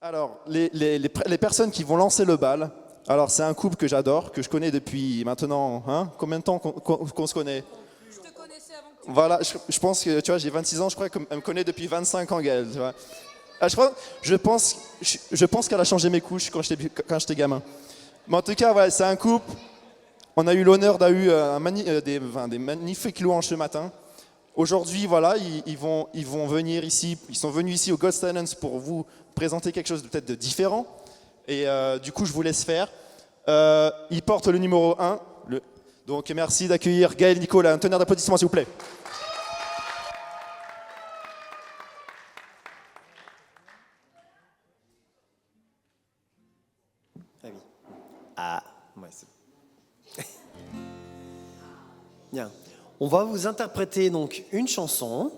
Alors, les personnes qui vont lancer le bal, alors c'est un couple que j'adore, que je connais depuis maintenant, combien de temps qu'on se connaît? Je te connaissais avant que tu... Voilà, je pense que, tu vois, j'ai 26 ans, je crois qu'elle me connaît depuis 25 ans, Gaëlle, tu vois. Ah, je pense qu'elle a changé mes couches quand j'étais gamin. Mais en tout cas, voilà, c'est un couple. On a eu l'honneur d'avoir des magnifiques louanges ce matin. Aujourd'hui, voilà, ils vont venir ici. Ils sont venus ici au God's Talents pour vous présenter quelque chose de peut-être de différent. Et du coup, je vous laisse faire. Il porte le numéro 1. Donc, merci d'accueillir Gaël Nicolas. Un tonnerre d'applaudissements, s'il vous plaît. Ah oui. Ah, ouais, c'est... Bien. On va vous interpréter donc une chanson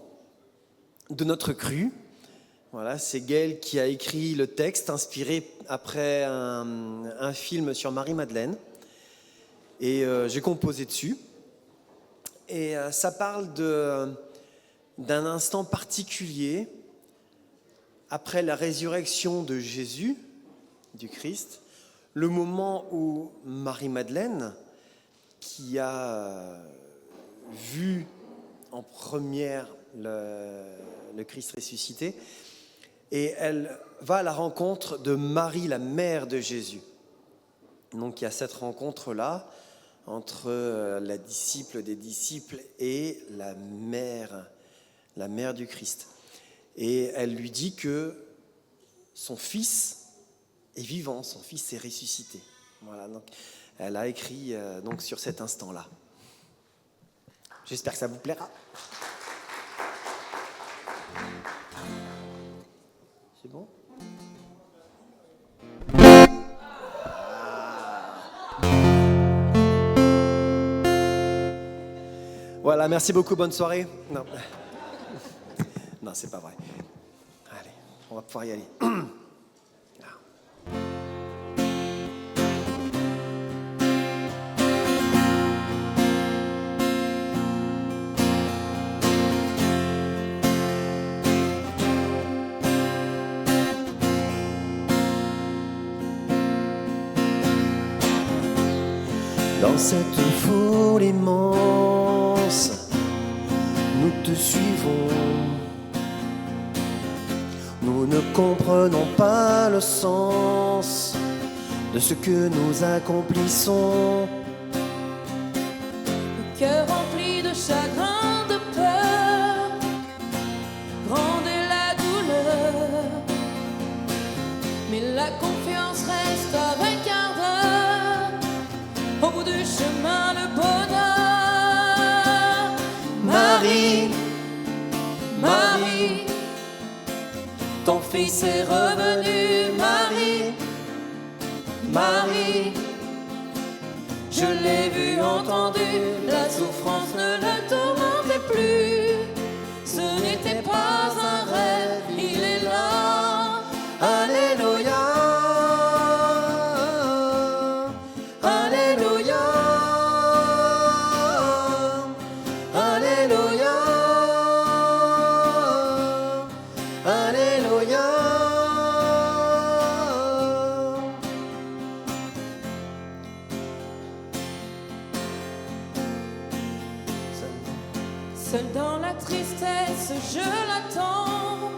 de notre cru. Voilà, c'est Gaël qui a écrit le texte, inspiré après un film sur Marie-Madeleine. Et j'ai composé dessus. Et ça parle d'un instant particulier après la résurrection de Jésus, du Christ, le moment où Marie-Madeleine, qui a vu en première le Christ ressuscité, et elle va à la rencontre de Marie, la mère de Jésus. Donc il y a cette rencontre-là entre la disciple des disciples et la mère du Christ. Et elle lui dit que son fils est vivant, son fils est ressuscité. Voilà, donc elle a écrit donc sur cet instant-là. J'espère que ça vous plaira. C'est bon ? Voilà, merci beaucoup, bonne soirée. Non, non, c'est pas vrai. Allez, on va pouvoir y aller. Dans cette foule immense, nous te suivons. Nous ne comprenons pas le sens de ce que nous accomplissons. Le cœur rempli de chagrin, de peur, grande est la douleur, mais la confiance reste avec ardeur. Au bout du chemin, le bonheur. Marie, Marie, ton fils est revenu. Marie, Marie, je l'ai vu, entendu, la souffrance ne le tourmentait plus. Ce n'était pas un rêve, il est là. Alléluia. Seul dans la tristesse, je l'attends.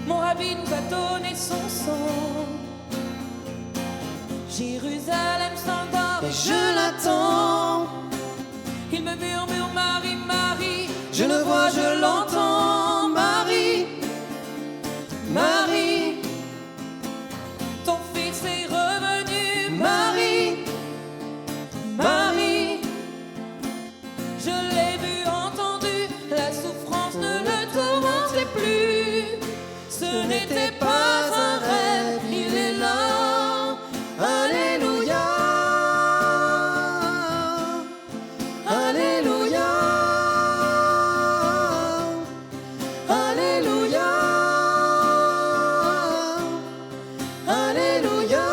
Mon rabbi nous a donné son sang. Jérusalem s'endort et je l'attends. Il me murmure Marie, Marie. Je le vois, je l'entends. Marie, Marie, ton fils est revenu. Marie, Marie, je l'ai vu, entendu, la souffrance ne le tourmentait plus. Ce n'était pas un rêve, il est là. Alléluia. Alléluia. Alléluia. Alléluia.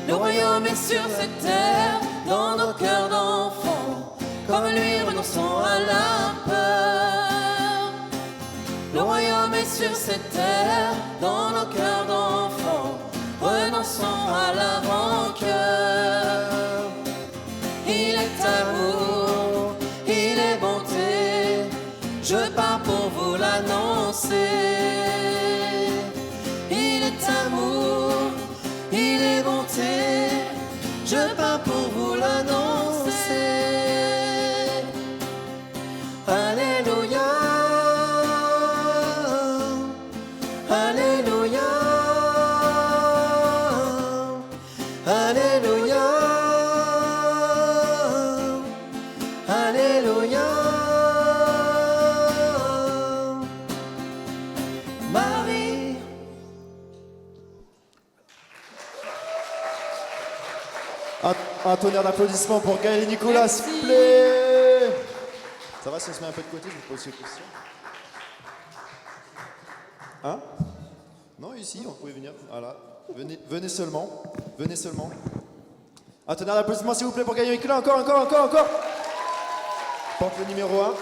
Le royaume est sur cette terre, dans nos cœurs d'enfants, comme lui renonçons à la peur. Le royaume est sur cette terre, dans nos cœurs d'enfants. Renonçons à la rancœur. Il est amour, il est bonté. Je pars pour vous l'annoncer. Il est amour, il est bonté. Je pars pour vous l'annoncer. Alléluia, Alléluia, Alléluia, Alléluia. Marie. Un tonnerre d'applaudissements pour Gaël et Nicolas, s'il vous plaît. Ça va si on se met un peu de côté, je vous pose une question. Hein? Non, ici, on pouvait venir. Voilà. Venez seulement. Venez seulement. Un tonnerre d'applaudissements, s'il vous plaît, pour Gaël et Nicolas. Encore. Porte le numéro 1.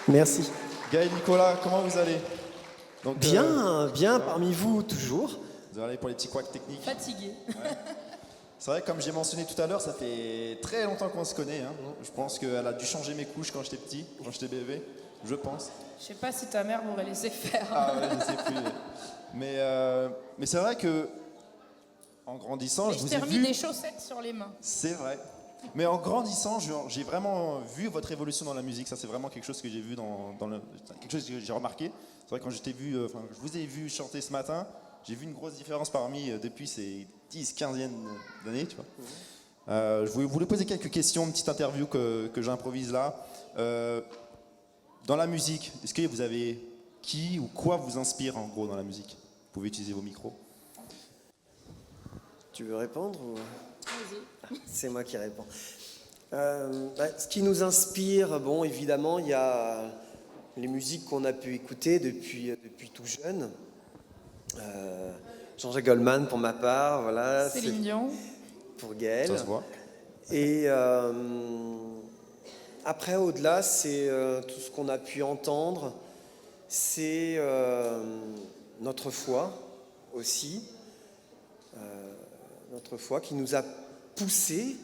Merci. Gaël et Nicolas, comment vous allez? Donc, Bien parmi vous toujours. Désolé pour les petits couacs techniques. Fatigué. C'est vrai, comme j'ai mentionné tout à l'heure, ça fait très longtemps qu'on se connaît. Hein. Je pense qu'elle a dû changer mes couches quand j'étais petit, quand j'étais bébé. Je pense. Je sais pas si ta mère m'aurait laissé faire. Ah ouais, je sais plus. Mais c'est vrai que en grandissant, Et je vous t'ai ai remis vu. des chaussettes sur les mains. C'est vrai. Mais en grandissant, j'ai vraiment vu votre évolution dans la musique. Ça, c'est vraiment quelque chose que j'ai vu quelque chose que j'ai remarqué. C'est vrai, quand je vous ai vu chanter ce matin, j'ai vu une grosse différence depuis ces 10-15 d'années, tu vois. Je voulais poser quelques questions, une petite interview que j'improvise là. Dans la musique, est-ce que vous avez qui ou quoi vous inspire en gros dans la musique? Vous pouvez utiliser vos micros. Tu veux répondre ou... Vas-y. C'est moi qui réponds. Ce qui nous inspire, bon, évidemment, il y a les musiques qu'on a pu écouter depuis tout jeune. Jean-Jacques Goldman pour ma part, voilà. Céline Dion. Pour Gaël. Ça se voit. Et après, au-delà, c'est tout ce qu'on a pu entendre. C'est notre foi aussi. Notre foi qui nous a poussés.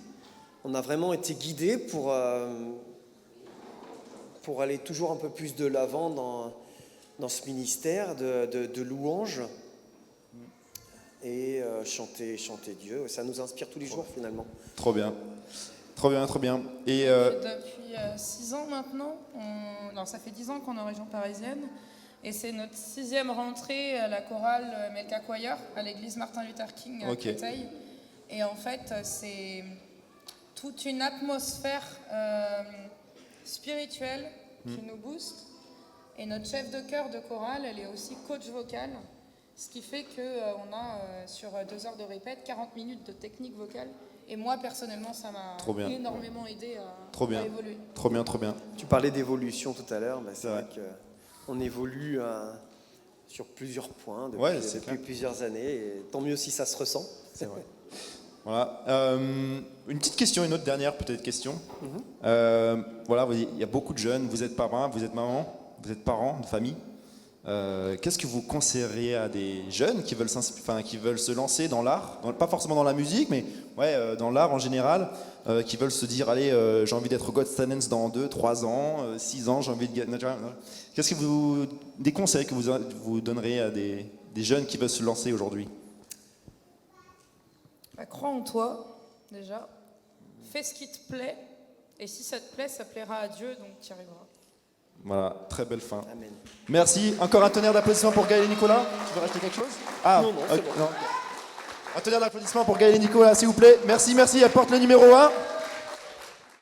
On a vraiment été guidés pour aller toujours un peu plus de l'avant dans ce ministère de louange et chanter Dieu. Ça nous inspire tous les jours finalement. Trop bien. Et Depuis 6 ans maintenant, alors ça fait 10 ans qu'on est en région parisienne et c'est notre 6e rentrée à la chorale Melka Choir à l'église Martin Luther King à Créteil. Et en fait, c'est toute une atmosphère spirituelle qui nous booste. Et notre chef de chœur de chorale, elle est aussi coach vocal, ce qui fait qu'on a sur 2 heures de répète 40 minutes de technique vocale. Et moi, personnellement, ça m'a énormément aidé à évoluer. Trop bien. Tu parlais d'évolution tout à l'heure, c'est vrai qu'on évolue sur plusieurs points depuis plusieurs années, et tant mieux si ça se ressent. C'est vrai. Voilà. Une petite question, une autre dernière peut-être question. Voilà, il y a beaucoup de jeunes, vous êtes papa, vous êtes maman, vous êtes parents de famille. Qu'est-ce que vous conseilleriez à des jeunes qui veulent se lancer dans l'art, pas forcément dans la musique, mais dans l'art en général, qui veulent se dire, allez, j'ai envie d'être God Talents dans 2, 3 ans, 6 ans, j'ai envie de... Qu'est-ce que des conseils que vous donneriez à des jeunes qui veulent se lancer aujourd'hui? Crois en toi, déjà. Fais ce qui te plaît, et si ça te plaît, ça plaira à Dieu, donc tu y arriveras. Voilà, très belle fin. Amen. Merci. Encore un tonnerre d'applaudissements pour Gaël et Nicolas. Tu veux rajouter quelque chose? Non, c'est bon. Non. Un tonnerre d'applaudissements pour Gaël et Nicolas, s'il vous plaît. Merci. Elle porte le numéro 1.